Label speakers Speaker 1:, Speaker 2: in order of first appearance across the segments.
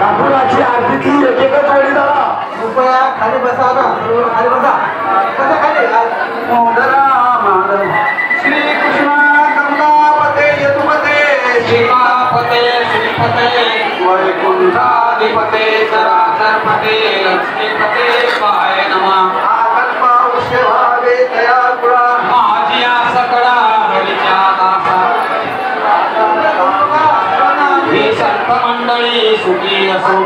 Speaker 1: कापूराची आरतीतली एक एकच वडी झाला.
Speaker 2: कृपया खाली बसा आता. खाली बसा. बसा खाली.
Speaker 1: श्री कृष्ण गंगापते यदुपते
Speaker 2: श्रीमापते श्रीपते
Speaker 1: वैकुंठाधिपते
Speaker 2: चराचरपते लक्ष्मीपते पाय नमः.
Speaker 1: आकल्पावश्य भावे तया गुणा
Speaker 2: माझिया सकळा हरीच्या दासा ही संत मंडळी सुखी असो.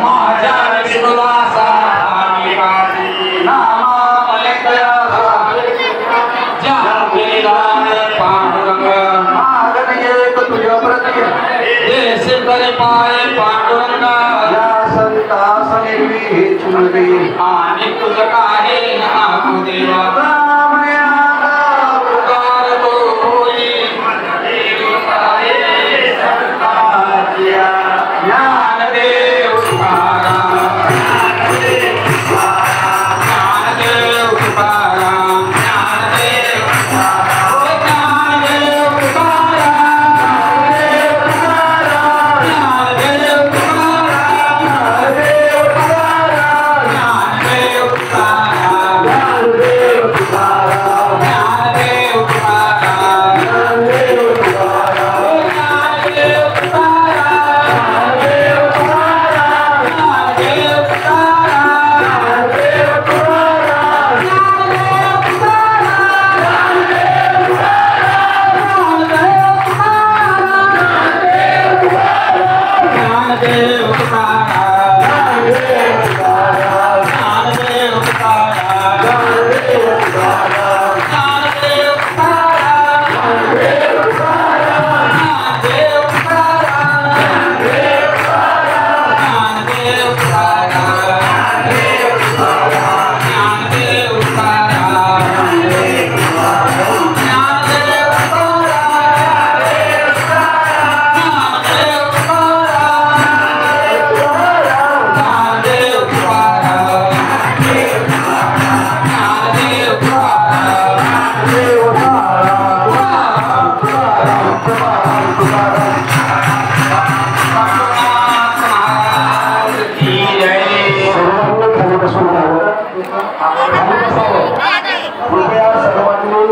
Speaker 2: माझ्या विष्णुदासा पाय पांडुरंगा
Speaker 1: संतास निर्वी चुनरी
Speaker 2: आणि तुझ काही नागू देवा पुकार तो होई ज्ञानदेव तुकाराम ज्ञानदेव तुकाराम ज्ञानदेव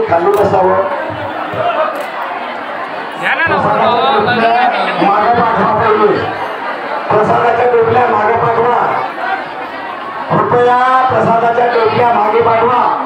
Speaker 1: खाली बसावं. मागे पाठवा पाहिजे. प्रसादाच्या टोपल्या मागे पाठवा. कृपया प्रसादाच्या टोपल्या मागे पाठवा.